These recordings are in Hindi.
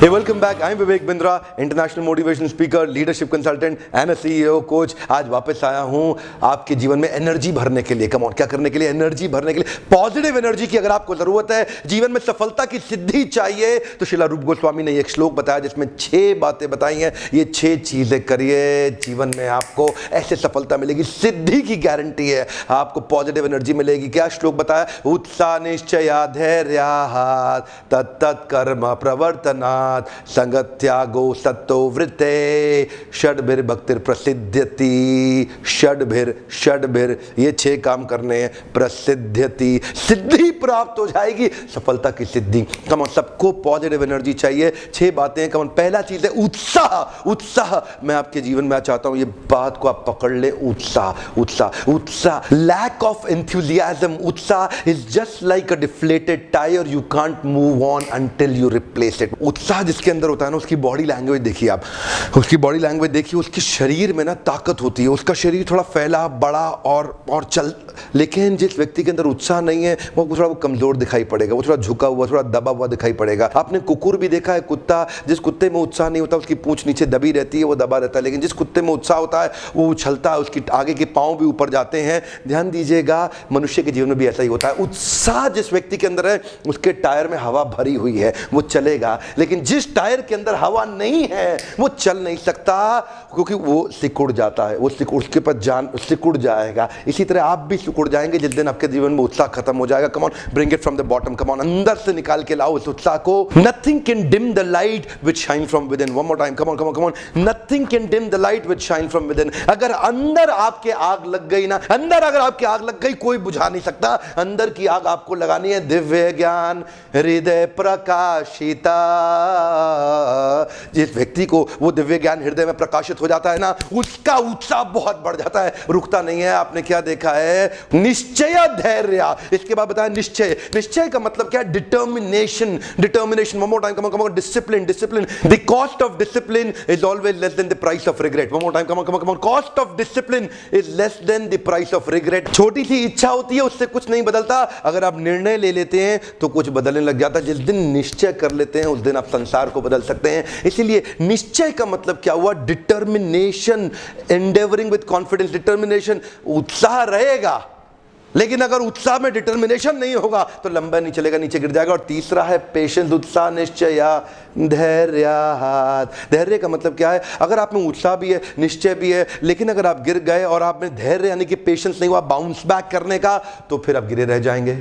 Hey, welcome back. I'm Vivek Bindra, international motivation speaker, leadership consultant and a CEO coach. आज वापस आया हूँ आपके जीवन में एनर्जी भरने के लिए। कम ऑन, क्या करने के लिए? एनर्जी भरने के लिए। पॉजिटिव एनर्जी की अगर आपको जरूरत है, जीवन में सफलता की सिद्धि चाहिए, तो श्रील रूप गोस्वामी ने एक श्लोक बताया जिसमें 6 बातें बताई हैं। ये 6 चीजें करिए, जीवन में आपको ऐसे सफलता मिलेगी, सिद्धि की गारंटी है। आपको पॉजिटिव एनर्जी मिलेगी। क्या श्लोक बताया? उत्साह निश्चया धैर्यात् तत्तत् कर्म प्रवर्तना संगत्यागो सत्तो वृत्ते षड्भिर्भक्तिर प्रसिद्ध्यति। षड्भिर ये 6 काम करने हैं। प्रसिद्ध्यति, सिद्धि प्राप्त हो जाएगी, सफलता की सिद्धि। कम सबको पॉजिटिव एनर्जी चाहिए। 6 बातें। कम पहला चीज है उत्साह। उत्साह मैं आपके जीवन में चाहता हूं ये बात को आप पकड़ ले। उत्साह लैक ऑफ एंथुसियाज्म। उत्साह is just like a deflated tyre, you can't move on until you replace it. उत्साह जिसके अंदर होता है ना, उसकी बॉडी लैंग्वेज देखिए आप, उसकी बॉडी लैंग्वेज देखिए, उसके शरीर में ना ताकत होती है, उसका शरीर थोड़ा फैला बड़ा और चल। लेकिन जिस व्यक्ति के अंदर उत्साह नहीं है वो थोड़ा कमजोर दिखाई पड़ेगा, वो थोड़ा झुका हुआ, थोड़ा दबा हुआ दिखाई पड़ेगा। आपने कुकुर भी देखा है, कुत्ता, जिस कुत्ते में उत्साह नहीं होता उसकी पूंछ नीचे दबी रहती है, वो दबा रहता है। लेकिन जिस कुत्ते में उत्साह होता है वो उछलता है, उसकी आगे के पांव भी ऊपर जाते हैं। ध्यान दीजिएगा, मनुष्य के जीवन में भी ऐसा ही होता है। उत्साह जिस व्यक्ति के अंदर है उसके टायर में हवा भरी हुई है, वो चलेगा। लेकिन जिस टायर के अंदर हवा नहीं है वो चल नहीं सकता, क्योंकि वो सिकुड़ जाता है, वो उसके पर जान सिकुड़ जाएगा। इसी तरह आप भी सिकुड़ जाएंगे जिस दिन आपके जीवन में उत्साह खत्म हो जाएगा। कम on, bring it from the bottom. Come on, अंदर से निकाल के लाओ उस उत्साह को। Nothing can dim the light which shine from with in. One more time, come on, come on. Nothing can dim the light which shine from with in. अगर अंदर आपके आग लग गई ना, अंदर अगर आपकी आग लग गई, कोई बुझा नहीं सकता। अंदर की आग आपको लगानी है। दिव्य ज्ञान हृदय प्रकाशिता। जिस व्यक्ति को वो दिव्य ज्ञान हृदय में प्रकाशित हो जाता है ना, उसका उत्साह बहुत बढ़ जाता है, रुकता नहीं है। आपने क्या देखा है? निश्चय धैर्य। इसके बाद बताया निश्चय। निश्चय का मतलब क्या है? Determination. Determination. One more time, come on. Discipline. Discipline. The cost of discipline is always less than the price of regret. One more time, come on. Cost of discipline is less than the price of regret. छोटी सी इच्छा होती है, उससे कुछ नहीं बदलता। अगर आप निर्णय ले लेते हैं तो कुछ बदलने लग जाता है। जिस दिन निश्चय कर लेते हैं उस दिन आप संसार को बदल सकते हैं। इसीलिए निश्चय का मतलब क्या हुआ? Determination, endeavouring with confidence. Determination, उत्साह रहेगा, लेकिन अगर उत्साह में डिटर्मिनेशन नहीं होगा तो लंबा नहीं चलेगा, नीचे गिर जाएगा। और तीसरा है पेशेंस। उत्साह निश्चय धैर्यात्। धैर्य का मतलब क्या है? अगर आप में उत्साह भी है, निश्चय भी है, लेकिन अगर आप गिर गए और आप में धैर्य यानी कि पेशेंस नहीं हुआ बाउंस बैक करने का, तो फिर आप गिरे रह जाएंगे।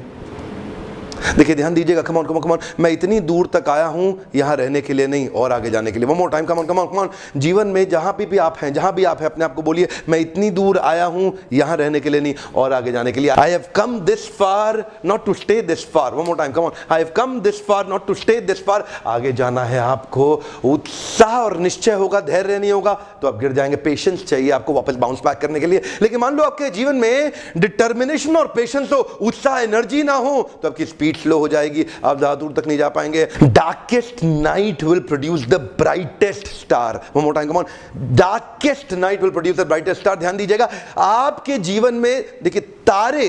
देखिए, ध्यान दीजिएगा। Come on. मैं इतनी दूर तक आया हूं यहां रहने के लिए नहीं, और आगे जाने के लिए। One more time, come on. जीवन में जहां भी आप हैं, जहां भी आप हैं, अपने आप को बोलिए, मैं इतनी दूर आया हूं यहां रहने के लिए नहीं, और आगे जाने के लिए। I have come this far not to stay this far. One more time, come on. I have come this far not to stay this far. आगे जाना है आपको। उत्साह और निश्चय होगा, धैर्य नहीं होगा तो आप गिर जाएंगे। पेशेंस चाहिए आपको वापस बाउंस बैक करने के लिए। लेकिन मान लो आपके जीवन में डिटर्मिनेशन और पेशेंस हो, उत्साह एनर्जी ना हो, तो आपकी स्पीड स्लो हो जाएगी, आप ज्यादा दूर तक नहीं जा पाएंगे। Darkest night will produce the brightest star. One more time, come on. Darkest night will produce the brightest star. ध्यान दीजिएगा, आपके जीवन में देखिए,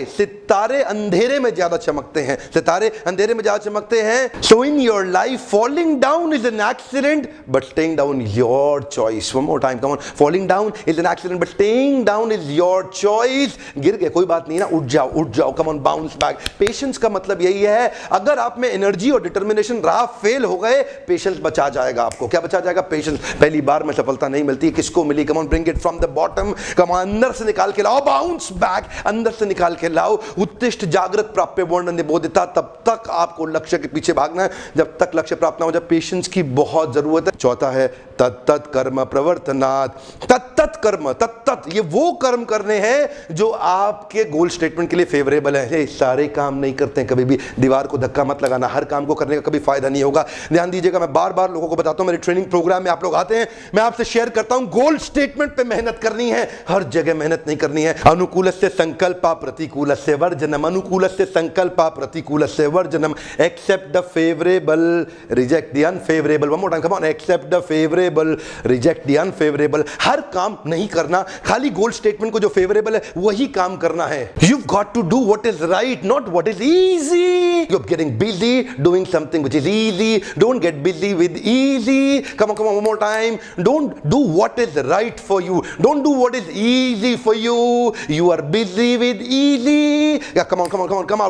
सितारे अंधेरे में ज्यादा चमकते हैं। सितारे अंधेरे में ज्यादा चमकते हैं। So in your life falling down is an accident but staying down is your choice. One more time, come on. Falling down is an accident but staying down is your choice. गिर गए, कोई बात नहीं ना, उठ जाओ। Come on, bounce back. Patience का मतलब यही है, अगर आप में एनर्जी और डिटर्मिनेशन रहा, फेल हो गए, पेशेंस बचा जाएगा आपको। क्या बचा जाएगा? पेशेंस। पहली बार में सफलता नहीं मिलती, किसको मिली? Come on, bring it from the bottom. Come on, अंदर से निकाल के लाओ, बाउंस बैक, अंदर से निकाल के लाओ। उत्तिष्ठ जागृत प्राप्य वर्णन बोधिता। तब तक आपको लक्ष्य के पीछे भागना है जब तक लक्ष्य प्राप्त ना हो जाए। पेशेंस की बहुत जरूरत है। चौथा है तत्तत् कर्म प्रवर्तनात्। तत्तत् कर्म, तत्तत् ये वो कर्म करने हैं जो आपके गोल स्टेटमेंट के लिए फेवरेबल है। सारे काम नहीं करते हैं, कभी भी दीवार को धक्का मत लगाना, हर काम को करने का कभी फायदा नहीं होगा। ध्यान दीजिएगा, मैं बार बार लोगों को बताता हूं, मेरे ट्रेनिंग प्रोग्राम में आप लोग आते हैं, मैं आपसे शेयर करता हूं, गोल स्टेटमेंट पे मेहनत करनी है, हर जगह मेहनत नहीं करनी है। अनुकूल से संकल्प प्रतिकूलस्य वर्जनम, अनुकूलस्य संकल्पा प्रतिकूलस्य वर्जनम, accept the favourable reject the unfavourable. One more time, come on, accept the favourable reject the unfavourable. हर काम नहीं करना, खाली गोल स्टेटमेंट को जो फेवरेबल है वही काम करना है। You got to do what is right, not what is easy. You are getting busy doing something which is easy, don't get busy with easy. Come on one more time, don't do what is right for you, don't do what is easy for you, you are busy with easy। come on come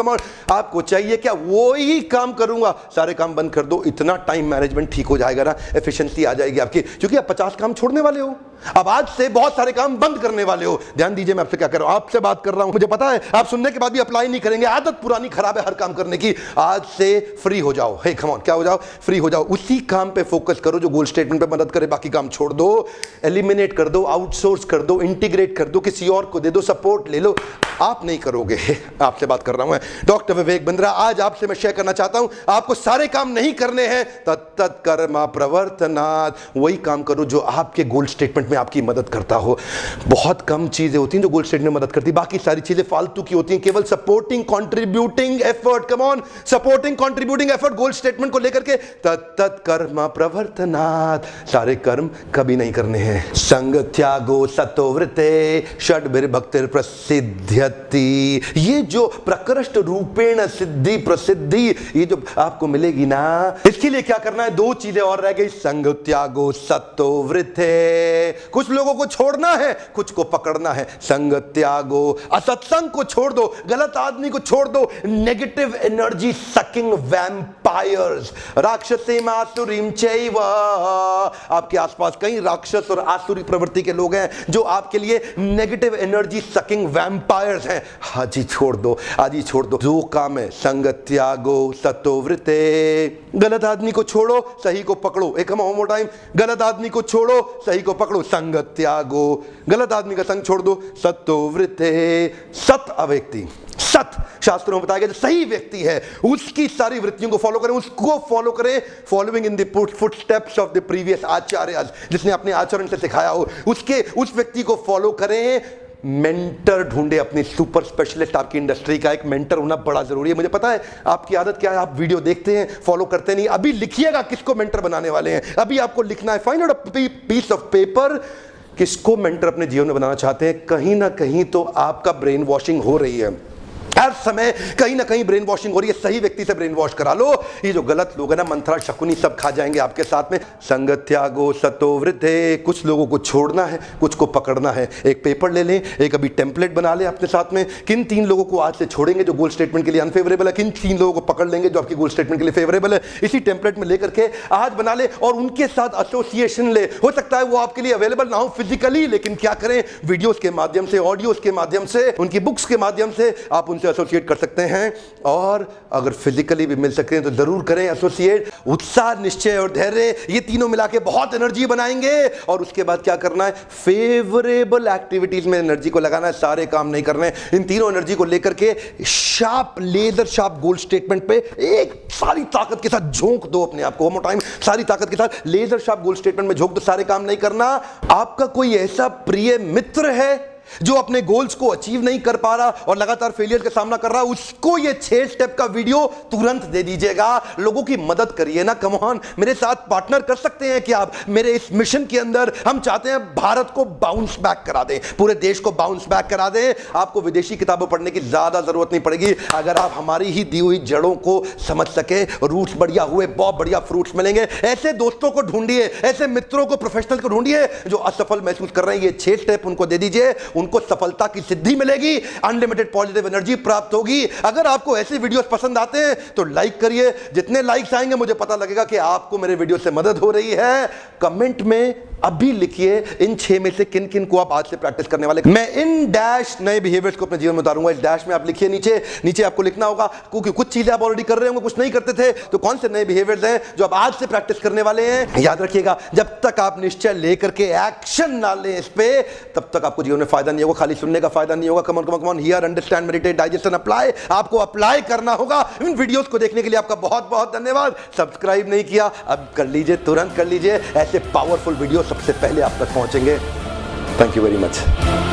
out। आपको चाहिए क्या? वो ही काम करूंगा, सारे काम बंद कर दो, इतना टाइम मैनेजमेंट ठीक हो जाएगा ना, एफिशिएंसी आ जाएगी आपकी, क्योंकि आप 50 काम छोड़ने वाले हो। अब आज से बहुत सारे काम बंद करने वाले हो। ध्यान दीजिए मैं आपसे क्या कर रहा हूं, आपसे बात कर रहा हूं, मुझे पता है आप सुनने के बाद भी अप्लाई नहीं करेंगे, आदत पुरानी खराब है हर काम करने की। आज से फ्री हो जाओ, हे कम ऑन, क्या हो जाओ? फ्री हो जाओ, उसी काम पे फोकस करो जो गोल स्टेटमेंट पे मदद करे, बाकी काम छोड़ दो, एलिमिनेट कर दो, आउटसोर्स कर दो, इंटीग्रेट कर दो, किसी और को दे दो, सपोर्ट ले लो। आप नहीं करोगे। आपसे बात कर रहा हूं मैं, डॉक्टर विवेक बिंद्रा। आज आपसे मैं शेयर करना चाहता हूं, आपको सारे काम नहीं करने हैं, तत्त कर्मा प्रवर्तनात्, वही काम करो जो आपके गोल स्टेटमेंट में आपकी मदद करता हो। बहुत कम चीजें होती हैं जो गोल स्टेटमेंट में मदद करती, बाकी सारी चीजें फालतू की होती हैं, केवल supporting contributing effort. Come on, supporting contributing effort goal statement को लेकर के, तत्त कर्मा प्रवर्तनात्, सारे कर्म कभी नहीं करने हैं। संग त्यागो सतोवृते षड्भिर्भक्तिर प्रसिद्ध्यति। ये जो प्रकृष्ट रूपेण सिद्धि प्रसिद्धि, ये जो आपको मिलेगी ना, इसके लिए क्या करना है? दो चीजें और रह गई, संग त्यागो सतोवृते। कुछ लोगों को छोड़ना है, कुछ को पकड़ना है। संग त्यागो, असत्संग को छोड़ दो, गलत आदमी को छोड़ दो, नेगेटिव एनर्जी सकिंग वैम्पायर्स, राक्षसीम आसुरीम चैव। आपके आसपास कई राक्षस और आसुरी प्रवृत्ति के लोग हैं जो आपके लिए नेगेटिव एनर्जी सकिंग वैम्पायर्स हैं। आज ही छोड़ दो, आज ही छोड़ दो। जो काम है, संग त्यागो सतोवृते, गलत आदमी को छोड़ो, सही को पकड़ो। एक हम मोर टाइम, गलत आदमी को छोड़ो, सही को पकड़ो। संग त्यागो, गलत आदमी का संग छोड़ दो, सतोवृते, सत अव्यक्ति, सत शास्त्रों में बताया गया जो सही व्यक्ति है उसकी सारी वृत्तियों को फॉलो करें, उसको फॉलो करें, following in the footsteps of the previous acharyas, जिसने अपने आचरण से सिखाया हो, उसके उस व्यक्ति को फॉलो करें। मेंटर ढूंढे, अपनी सुपर स्पेशलिस्ट। आपकी इंडस्ट्री का एक मेंटर होना बड़ा जरूरी है। मुझे पता है आपकी आदत क्या है, आप वीडियो देखते हैं, फॉलो करते नहीं। अभी लिखिएगा किसको मेंटर बनाने वाले हैं, अभी आपको लिखना है। Find out a piece of paper, किसको मेंटर अपने जीवन में बनाना चाहते हैं। कहीं ना कहीं तो आपका ब्रेन वॉशिंग हो रही है, हर समय कहीं ना कहीं ब्रेन वॉशिंग हो रही है। सही व्यक्ति से ब्रेन वॉश करा लो। ये जो गलत लोग हैं ना, मंत्रा शकुनी सब खा जाएंगे आपके साथ में। संग त्यागो सतोवृते, कुछ लोगों को छोड़ना है, कुछ को पकड़ना है। एक पेपर ले लें, एक अभी टेम्पलेट बना लें अपने साथ में, किन 3 लोगों को आज से छोड़ेंगे जो गोल स्टेटमेंट के लिए अनफेवरेबल है, किन 3 लोगों को पकड़ लेंगे जो आपकी गोल स्टेटमेंट के लिए फेवरेबल है। इसी टेम्पलेट में लेकर के आज बना ले और उनके साथ एसोसिएशन ले। हो सकता है वो आपके लिए अवेलेबल ना हो फिजिकली, लेकिन क्या करें, वीडियोस के माध्यम से, ऑडियोस के माध्यम से, उनकी बुक्स के माध्यम से आप उनसे एसोसिएट कर सकते हैं। और अगर फिजिकली भी मिल सकते हैं तो जरूर करें एसोसिएट। उत्साह, निश्चय और धैर्य, ये तीनों मिला के बहुत एनर्जी बनाएंगे। और उसके बाद क्या करना है, फेवरेबल एक्टिविटीज में एनर्जी को लगाना है, सारे काम नहीं करने। इन तीनों एनर्जी को लेकर के शार्प, लेजर शार्प गोल स्टेटमेंट पे एक सारी ताकत के साथ झोंक दो अपने आप को। वन टाइम, सारी ताकत के साथ लेजर शार्प गोल स्टेटमेंट में झोंक दो, सारे काम नहीं करना। आपका कोई ऐसा प्रिय मित्र है जो अपने गोल्स को अचीव नहीं कर पा रहा और लगातार फेलियर का सामना कर रहा है, उसको ये 6 स्टेप का वीडियो तुरंत दे दीजिएगा। लोगों की मदद करिए ना, कम ऑन, मेरे साथ पार्टनर कर सकते हैं कि आप मेरे इस मिशन के अंदर। हम चाहते हैं भारत को बाउंस बैक करा दें, पूरे देश को बाउंस बैक करा दें। आपको विदेशी किताबें पढ़ने की ज्यादा जरूरत नहीं पड़ेगी अगर आप हमारी ही दी हुई जड़ों को समझ सके। रूट्स बढ़िया हुए, बहुत बढ़िया फ्रूट्स मिलेंगे। ऐसे दोस्तों को ढूंढिए, ऐसे मित्रों को, प्रोफेशनल को ढूंढिए जो असफल महसूस कर रहे हैं। ये 6 स्टेप उनको दे दीजिए, उनको सफलता की सिद्धि मिलेगी, अनलिमिटेड पॉजिटिव एनर्जी प्राप्त होगी। अगर आपको ऐसे वीडियोस पसंद आते हैं तो लाइक करिए, जितने लाइक्स आएंगे मुझे पता लगेगा कि आपको मेरे वीडियो से मदद हो रही है। कमेंट में अभी लिखिए इन 6 में से किन किन को आप आज से प्रैक्टिस करने वाले। मैं इन डैश नए बिहेवियर्स को अपने जीवन में उतारूंगा। इस डैश में आप लिखिए, नीचे आपको लिखना होगा, क्योंकि कुछ चीजें आप ऑलरेडी कर रहे होंगे, कुछ नहीं करते थे, तो कौन से नए बिहेवियर्स हैं जो आप आज से प्रैक्टिस करने वाले हैं। याद रखिएगा, जब तक आप निश्चय लेकर के एक्शन ना लें इस पे, तब तक आपको जीवन में फायदा नहीं होगा। खाली सुनने का फायदा नहीं होगा। Come on, here, understand, meditate, digest and apply. आपको अप्लाई करना होगा। इन वीडियोस को देखने के लिए आपका बहुत बहुत धन्यवाद। सब्सक्राइब नहीं किया, अब कर लीजिए, तुरंत कर लीजिए। ऐसे पावरफुल वीडियो सबसे पहले आप तक पहुंचेंगे। Thank you very much.